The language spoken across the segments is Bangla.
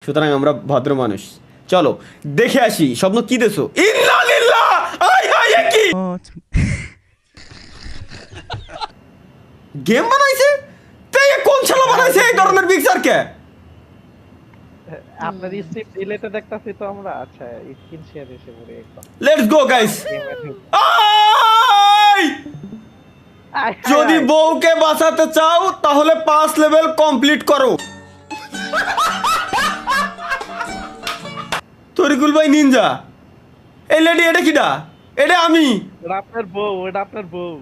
সুতরাং আমরা ভদ্র মানুষ। চলো দেখে আসি স্বপ্ন কি দেছো। ইন্নালিল্লাহ আই হাই কি গেম বানাইছে? তে কোন শালা বানাইছে এই ধরনের পিকচার কে? আপনার স্ক্রিপ্ট ডিলেটে দেখতাছি তো আমরা। আচ্ছা স্ক্রিন শেয়ার এসে পড়ে একদম। Let's go guys. যদি বউকে বাঁচাতে চাও তাহলে 5 লেভেল কমপ্লিট করো। তরিকুল ভাই নিনজা এই লেডি এটা কিডা? এটা আমি। এটা আপনার বউ, এটা আপনার বউ।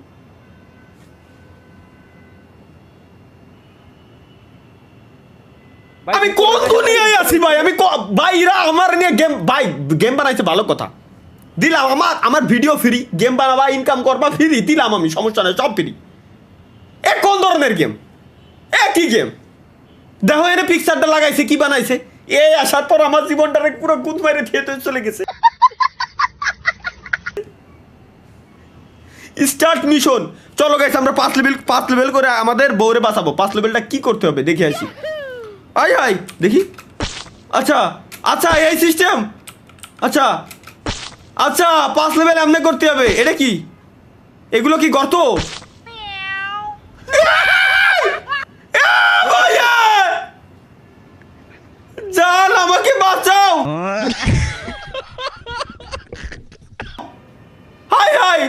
আমি কোন দুনিয়ায় আছি ভাই? আমি ভাইরা আমার নিয়ে গেম ভাই গেম বানাইছে ভালো কথা দিলাম। আমার ভিডিও ফ্রি, গেম বানাবা ইনকাম করবা ফ্রি দিলাম আমি, সমস্যা নাই সব ফ্রি। এ কোন ধরনের গেম? কি গেম? দেখো এর পিকচারটা লাগাইছে কি বানাইছে। এই আসার পর আমার জীবনটারে পুরো গুদ মাইরে থিয়েতে চলে গেছে। Start mission. চলো গাইস আমরা 5 লেভেল করে আমাদের বউরে বাঁচাবো। 5 লেভেলটা কি করতে হবে দেখে আসি। আই হাই দেখি। আচ্ছা আচ্ছা এই সিস্টেম। আচ্ছা আচ্ছা 5 লেভেল এমনি করতে হবে। এটা কি? এগুলো কি গর্ত? জান আমাকে বাঁচাও। হাই হাই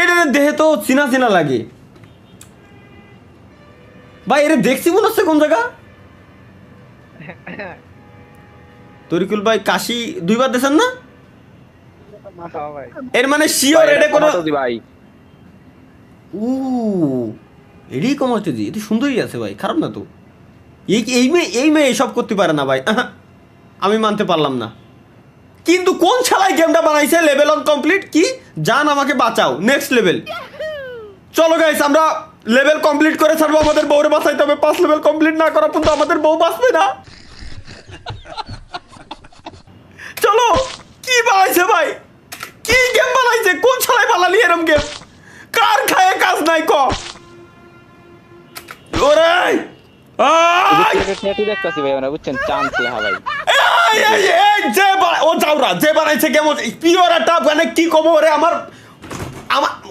এটা দেহে তো চিনা চিনা লাগে ভাই। এর দেখছি মনে হচ্ছে কোন জায়গা। তরিকুল ভাই কাশি 2 বার দিয়েছেন না? এর মানে শিওর এটা কোন ভাই। এটাই কমাতে দি। এটা সুন্দরই আছে ভাই, খারাপ না তো। এই মেয়ে এসব করতে পারে না ভাই। আমি মানতে পারলাম না। কিন্তু কোন শালায় গেমটা বানাইছে? লেভেল অন কমপ্লিট কি? জান আমাকে বাঁচাও নেক্সট লেভেল। চলো গাইস আমরা লেভেল কমপ্লিট করে ছাড়বো। আমাদের বউরে বাঁচাইতে হবে। 5 লেভেল কমপ্লিট না করা পর্যন্ত আমাদের বউ বাঁচবে না। চলো কি বানাইছে ভাই? কি গেম বানাইছে? কোন শালায় বানালি এরকম গেম? কার খায় কাজ নাই ক? ওরে দেখতেছি ভাই আমরা, বুঝছেন চান্স লেখা ভাই। ও যাওরা যে বানাইছে গেম পিওর একটা মানে কি কব ওরে আমার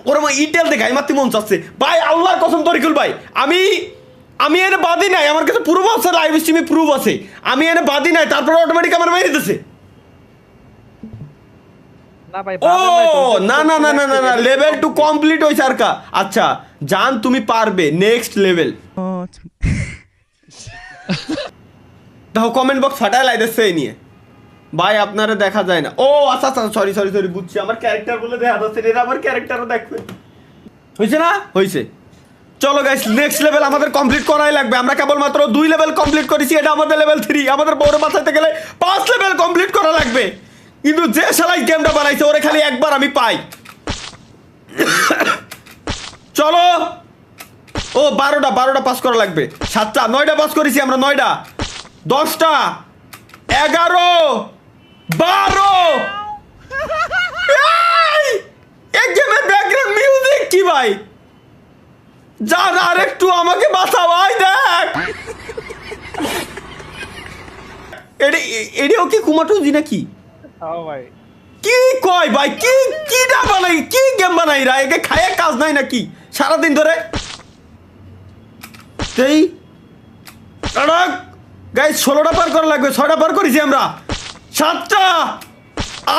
ওরে ইটেল দেখাই মারতে মন চাচ্ছে ভাই। আল্লাহর কসম তরিকুল ভাই আমি এনে বাদি নাই। আমার কাছে প্রুফ আছে, লাইভ স্ট্রিমে প্রুফ আছে। আমি এনে বাদি নাই, তারপরে অটোমেটিক আমার মেরে দিতেছে। ও না না না না না না লেভেল 2 কমপ্লিট হইছে আর কা। আচ্ছা জান তুমি পারবে নেক্সট লেভেল। দেখো কমেন্ট বক্স ফাটায় লাইতেছে এই নিয়ে ভাই। আপনারা দেখা যায় না। ও আচ্ছা আচ্ছা সরি সরি সরি বুঝছি। আমার ক্যারেক্টার বলে দেখা যাচ্ছে। এরা আমার ক্যারেক্টারও দেখবে। হয়েছে না? হয়েছে। চলো গাইস নেক্সট লেভেল আমাদের কমপ্লিট করাই লাগবে। আমরা কেবলমাত্র 2 লেভেল কমপ্লিট করেছি। এটা আমাদের লেভেল 3। আমাদের বউরে বাঁচাইতে গেলে 5 লেভেল কমপ্লিট করা লাগবে। কিন্তু যে শালাই গেমটা বানাইছে ওরে খালি একবার আমি পাই। চলো ও 12টা পাস করা লাগবে। 7টা 9টা পাস করেছি আমরা। 9টা 10টা 11 12 এই গেমের ব্যাকগ্রাউন্ড মিউজিক কি ভাই? জান আর একটু আমাকে বাঁচাও। আই দেখ এডিও কি কুমাটুজি নাকি? ভাই কি কয় ভাই? কি না বানাই? কি গেম বানাই রা? একে খায় কাজ নাই নাকি সারাদিন ধরে? সেই গাইস 16টা পার করা লাগবে। 6টা পার করেছি আমরা। 7টা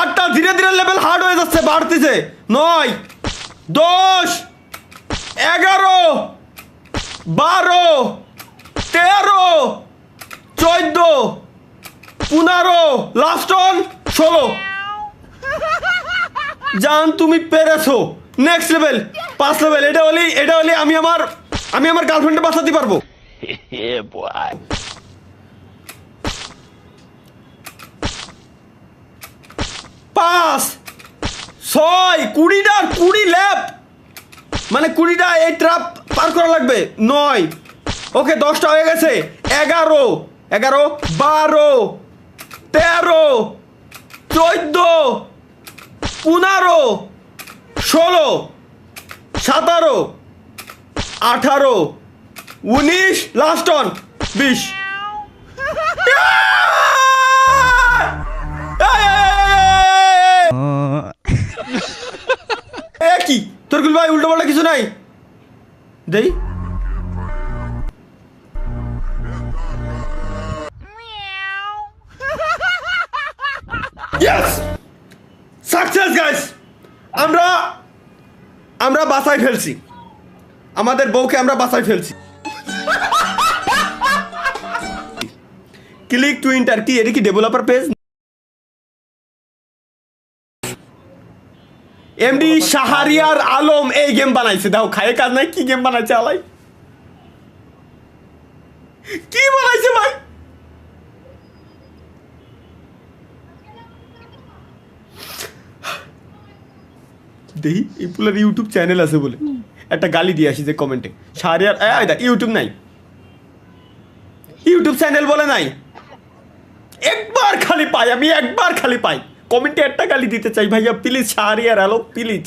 8টা ধীরে ধীরে লেভেল হার্ড হয়ে যাচ্ছে, বাড়তেছে। 9 10 11 12 13 14 15 লাস্ট অন 16। জান তুমি পেরেছো। Next level 5 level. এটা হলি আমি আমার গার্লফ্রেন্ডে বাঁচাতে পারবো। 5 6 20 ল্যাপ মানে 20টা এই ট্রাপ পার করা লাগবে। 9 ওকে 10টা হয়ে গেছে। 11 12 13 14 15 16 17 18 19 লাস্ট অন 20। দেই ইয়েস সাকসেস গাইস আমরা আমরা বাসায় ফেলছি আমাদের বউকে আমরা বাসায় ফেলছি ক্লিক টু এন্টার কি এটা কি developer page MD Shahriar Alam এই গেম বানাইছে দাও খায় কাজ নাই কি গেম বানাইছে আলাই কি বানাইছে ভাই দেখি এই পুলার ইউটিউব চ্যানেল আছে বলে একটা গালি দিয়ে আসি যে কমেন্টে শাহরিয়ার ইউটিউব নাই ইউটিউব চ্যানেল বলে নাই একবার খালি পাই আমি একবার খালি পাই কমেন্টে একটা গালি দিতে চাই ভাইয়া প্লিজ শাহরিয়ার আলম প্লিজ